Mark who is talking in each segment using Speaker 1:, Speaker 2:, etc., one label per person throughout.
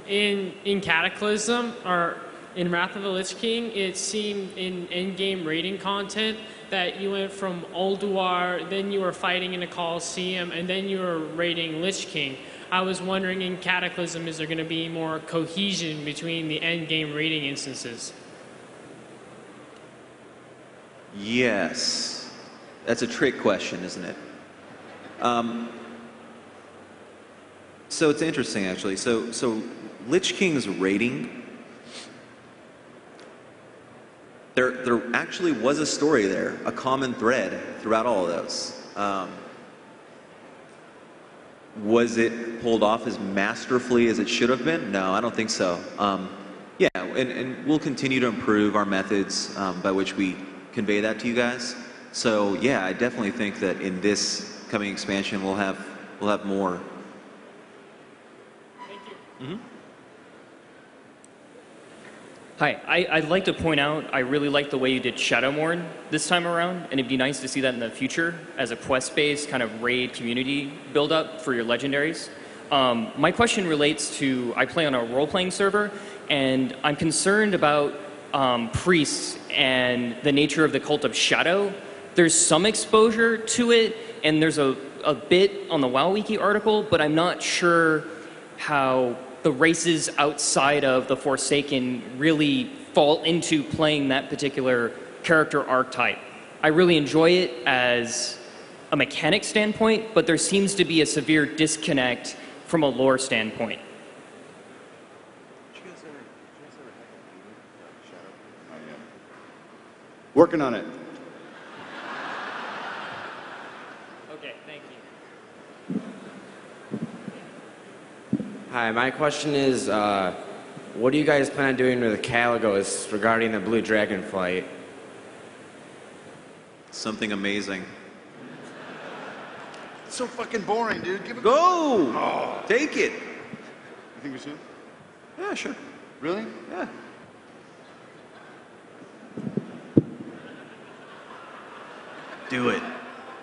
Speaker 1: In Cataclysm, or in Wrath of the Lich King, it seemed in endgame raiding content that you went from Ulduar, then you were fighting in a Coliseum, and then you were raiding Lich King. I was wondering, in Cataclysm, is there going to be more cohesion between the endgame raiding instances?
Speaker 2: Yes. That's a trick question, isn't it? So it's interesting, actually. So Lich King's raiding, there actually was a story there, a common thread throughout all of those. Was it pulled off as masterfully as it should have been? No, I don't think so. Yeah, and we'll continue to improve our methods by which we convey that to you guys. So yeah, I definitely think that in this coming expansion we'll have more.
Speaker 1: Thank you.
Speaker 2: Mm-hmm.
Speaker 3: Hi, I'd like to point out I really like the way you did Shadowmourne this time around, and it'd be nice to see that in the future as a quest-based kind of raid community build-up for your legendaries. My question relates to, I play on a role-playing server, and I'm concerned about priests and the nature of the cult of Shadow. There's some exposure to it, and there's a bit on the WoW Wiki article, but I'm not sure how the races outside of the Forsaken really fall into playing that particular character archetype. I really enjoy it as a mechanic standpoint, but there seems to be a severe disconnect from a lore standpoint.
Speaker 4: Working on it.
Speaker 3: Okay, thank you.
Speaker 5: Hi, my question is, what do you guys plan on doing with the Caligos regarding the Blue Dragon flight?
Speaker 2: Something amazing.
Speaker 4: It's so fucking boring, dude. Give it.
Speaker 2: Go! Oh. Take it.
Speaker 4: You think we should?
Speaker 2: Yeah, sure.
Speaker 4: Really?
Speaker 2: Yeah. Do it.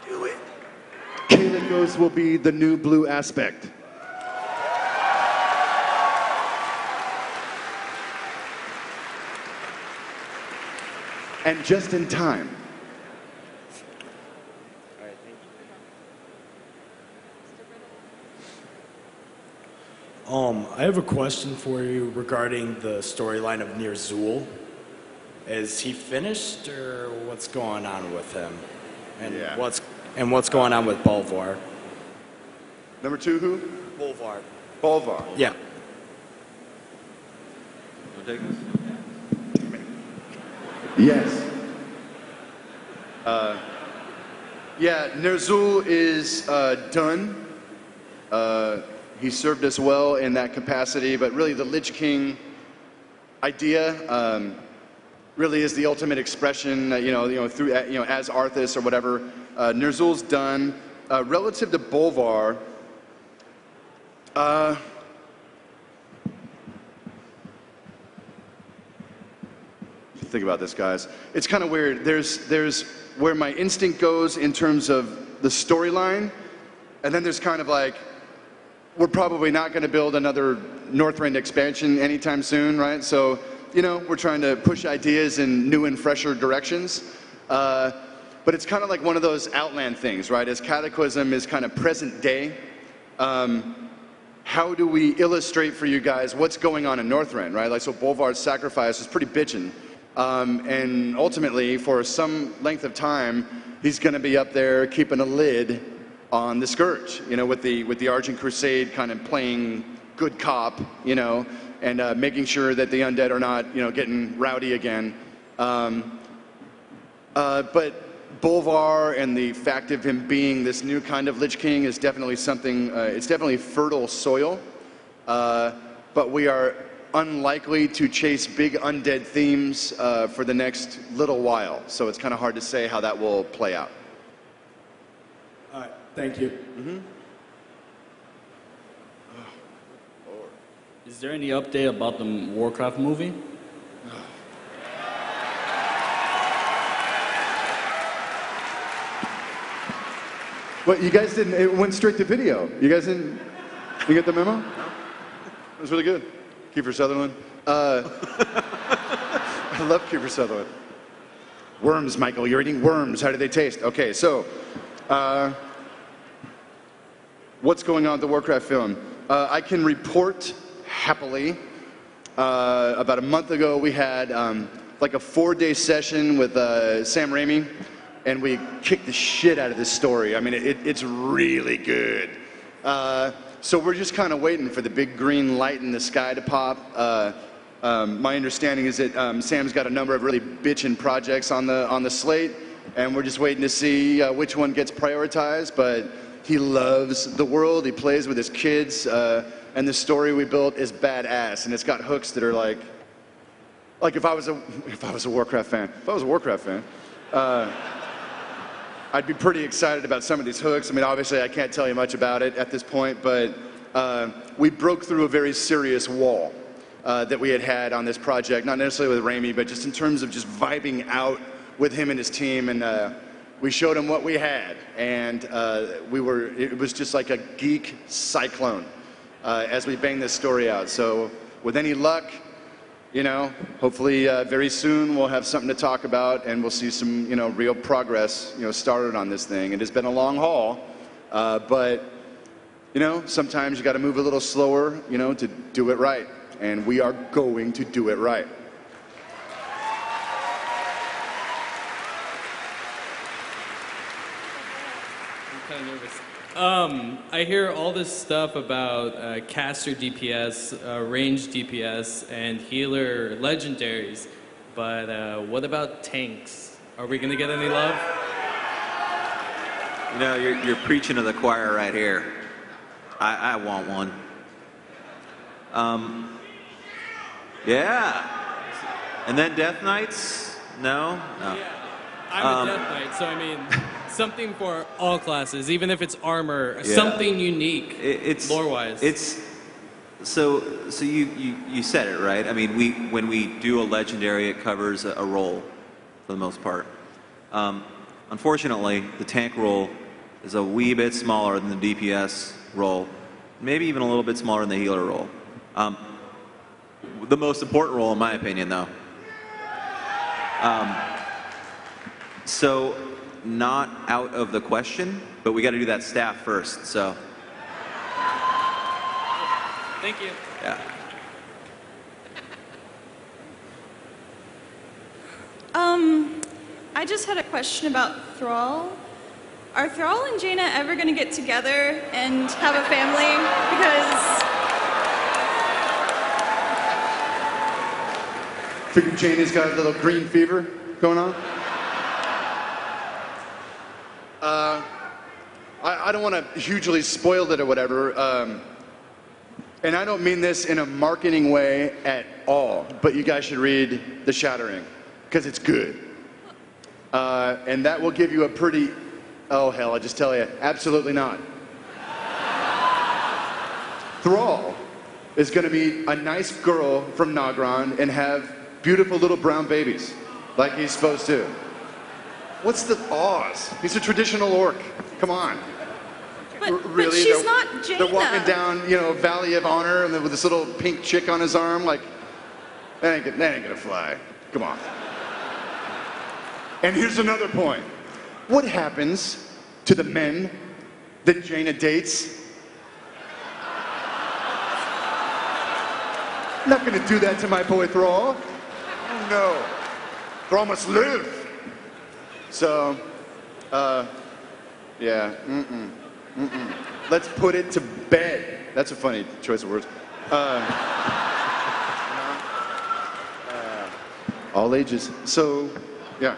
Speaker 2: Do it.
Speaker 4: Caligos will be the new blue aspect. And just in time.
Speaker 5: All right, thank
Speaker 6: you. I have a question for you regarding the storyline of Nirzul. Is he finished, or what's going on with him? And
Speaker 4: Yeah.
Speaker 6: what's going on with Bolvar?
Speaker 4: Number two, who?
Speaker 6: Bolvar.
Speaker 4: Bolvar.
Speaker 6: Yeah.
Speaker 2: Wanna take this?
Speaker 4: Yes. Yeah, Nirzul is done. He served us well in that capacity, but really the Lich King idea really is the ultimate expression, through, as Arthas or whatever. Nirzul's done. Relative to Bolvar, think about this, guys. It's kind of weird. There's where my instinct goes in terms of the storyline, and then there's kind of like, we're probably not going to build another Northrend expansion anytime soon, right? So, we're trying to push ideas in new and fresher directions. But it's kind of like one of those Outland things, right? As Cataclysm is kind of present day, how do we illustrate for you guys what's going on in Northrend, right? Like, so Bolvar's sacrifice was pretty bitchin'. And ultimately, for some length of time, he's going to be up there keeping a lid on the Scourge, with the Argent Crusade kind of playing good cop, and making sure that the undead are not, getting rowdy again. But Bolvar and the fact of him being this new kind of Lich King is definitely something, it's definitely fertile soil. But we are unlikely to chase big undead themes for the next little while. So it's kind of hard to say how that will play out.
Speaker 6: All right, thank you.
Speaker 4: Mm-hmm.
Speaker 7: Is there any update about the Warcraft movie?
Speaker 4: What, you guys didn't, it went straight to video. You guys didn't, you get the memo? It was really good. Kiefer Sutherland. I love Kiefer Sutherland. Worms, Michael. You're eating worms. How do they taste? Okay, so what's going on with the Warcraft film? I can report happily. About a month ago, we had like a 4-day session with Sam Raimi, and we kicked the shit out of this story. I mean, it's really good. So we're just kind of waiting for the big green light in the sky to pop. My understanding is that Sam's got a number of really bitchin' projects on the slate, and we're just waiting to see which one gets prioritized. But he loves the world. He plays with his kids, and the story we built is badass, and it's got hooks that are like if I was a Warcraft fan, I'd be pretty excited about some of these hooks. I mean, obviously, I can't tell you much about it at this point, but we broke through a very serious wall that we had on this project, not necessarily with Raimi, but just in terms of just vibing out with him and his team, and we showed him what we had, and it was just like a geek cyclone as we banged this story out. So with any luck, you know, hopefully very soon we'll have something to talk about, and we'll see some, you know, real progress, you know, started on this thing. It has been a long haul, but, you know, sometimes you got to move a little slower, you know, to do it right. And we are going to do it right.
Speaker 8: I'm kind of nervous. I hear all this stuff about caster DPS, range DPS, and healer legendaries, but what about tanks? Are we going to get any love?
Speaker 2: You know, you're preaching to the choir right here. I want one. Yeah. And then Death Knights? No? No.
Speaker 8: Yeah. I'm a Death Knight, so I mean, something for all classes, even if it's armor, something unique, lore-wise.
Speaker 2: So you said it, right? I mean, when we do a legendary, it covers a role for the most part. Unfortunately, the tank role is a wee bit smaller than the DPS role, maybe even a little bit smaller than the healer role. The most important role, in my opinion, though. So, not out of the question, but we got to do that staff first. So.
Speaker 8: Thank you.
Speaker 2: Yeah.
Speaker 9: I just had a question about Thrall. Are Thrall and Jaina ever going to get together and have a family? Because
Speaker 4: Figure Jaina's got a little green fever going on. I don't want to hugely spoil it or whatever, and I don't mean this in a marketing way at all, but you guys should read The Shattering, because it's good. And that will give you a pretty, oh hell, I just tell you, absolutely not. Thrall is going to be a nice girl from Nagron and have beautiful little brown babies, like he's supposed to. What's the Oz? He's a traditional orc. Come on.
Speaker 9: But
Speaker 4: Really?
Speaker 9: she's not Jaina.
Speaker 4: They're walking down, you know, Valley of Honor, and with this little pink chick on his arm. Like, that ain't gonna fly. Come on. And here's another point. What happens to the men that Jaina dates? I'm not gonna do that to my boy Thrall. Oh no. Thrall must live. So, yeah, let's put it to bed. That's a funny choice of words. All ages. So, yeah.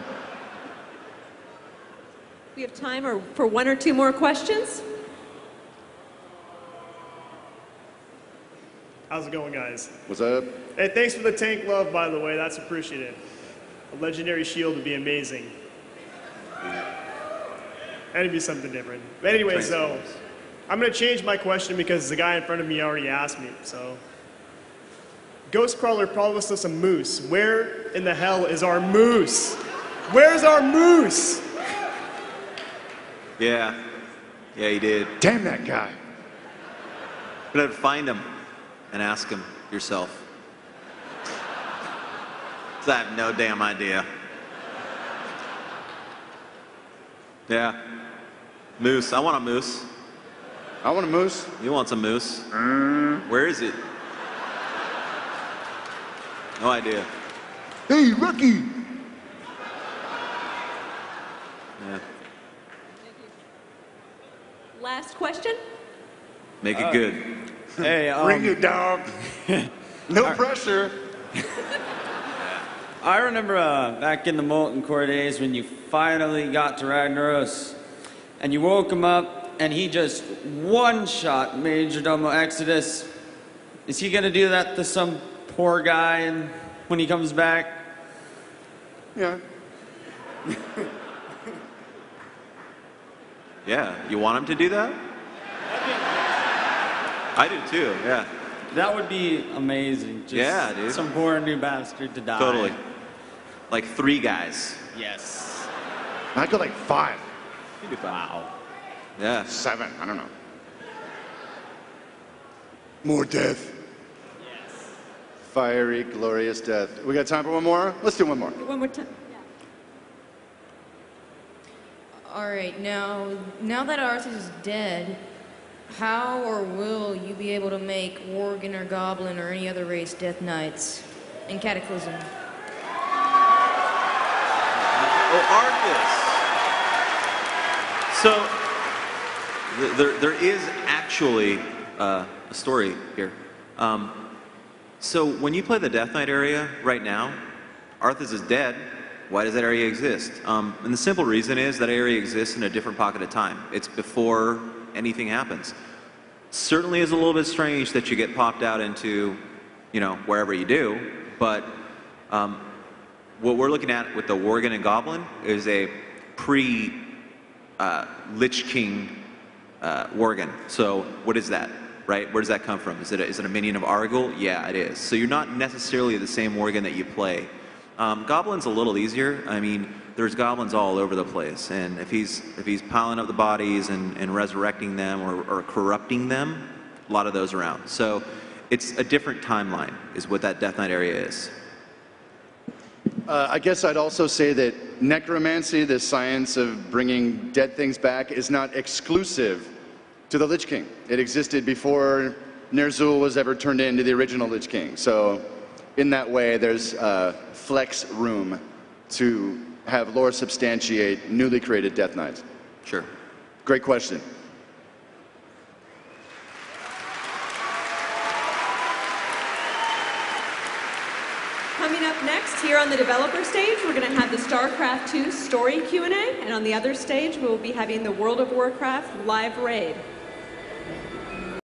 Speaker 10: We have time for one or two more questions.
Speaker 11: How's it going, guys?
Speaker 4: What's up?
Speaker 11: Hey, thanks for the tank love, by the way. That's appreciated. A legendary shield would be amazing. That'd be something different. But anyway, so I'm going to change my question because the guy in front of me already asked me. So, Ghostcrawler promised us a moose. Where in the hell is our moose? Where's our moose?
Speaker 2: Yeah, he did.
Speaker 4: Damn that guy.
Speaker 2: We're gonna find him. and ask him yourself. 'Cause I have no damn idea. Yeah. Moose. I want a moose.
Speaker 4: I want a moose.
Speaker 2: You want some moose? Where is it? No idea.
Speaker 4: Hey, Rocky!
Speaker 2: Yeah.
Speaker 10: Last question.
Speaker 2: Make it good.
Speaker 6: Hey,
Speaker 4: Bring it, dog. No pressure.
Speaker 12: I remember back in the Molten Core days when you finally got to Ragnaros and you woke him up and he just one-shot Majordomo Exodus. Is he gonna do that to some poor guy and when he comes back?
Speaker 4: Yeah.
Speaker 2: Yeah. You want him to do that? I do too. Yeah.
Speaker 12: That would be amazing. Just
Speaker 2: Yeah, dude.
Speaker 12: some poor new bastard to die.
Speaker 2: Totally. Like 3 guys.
Speaker 12: Yes.
Speaker 4: I'd go like 5.
Speaker 2: You do fine. Wow. Yeah.
Speaker 4: 7. I don't know. More death. Yes. Fiery, glorious death. We got time for one more? Let's do one more.
Speaker 10: One more time.
Speaker 13: All right, now that Arthas is dead, how or will you be able to make Worgen or Goblin or any other race Death Knights in Cataclysm?
Speaker 2: Oh, Arthas. So there is actually a story here. So when you play the Death Knight area right now, Arthas is dead. Why does that area exist? And the simple reason is that area exists in a different pocket of time. It's before anything happens. Certainly is a little bit strange that you get popped out into, wherever you do, but what we're looking at with the Worgen and Goblin is a pre-Lich King Worgen. So what is that, right? Where does that come from? Is it a minion of Argyle? Yeah, it is. So you're not necessarily the same Worgen that you play. Goblin's a little easier. I mean, there's goblins all over the place, and if he's piling up the bodies and resurrecting them or corrupting them, a lot of those around. So it's a different timeline is what that Death Knight area is.
Speaker 4: I guess I'd also say that necromancy, the science of bringing dead things back, is not exclusive to the Lich King. It existed before Ner'zhul was ever turned into the original Lich King. So in that way, there's flex room to have lore substantiate newly created Death Knights.
Speaker 2: Sure.
Speaker 4: Great question.
Speaker 10: Coming up next here on the developer stage, we're going to have the StarCraft II story Q&A, and on the other stage, we'll be having the World of Warcraft live raid.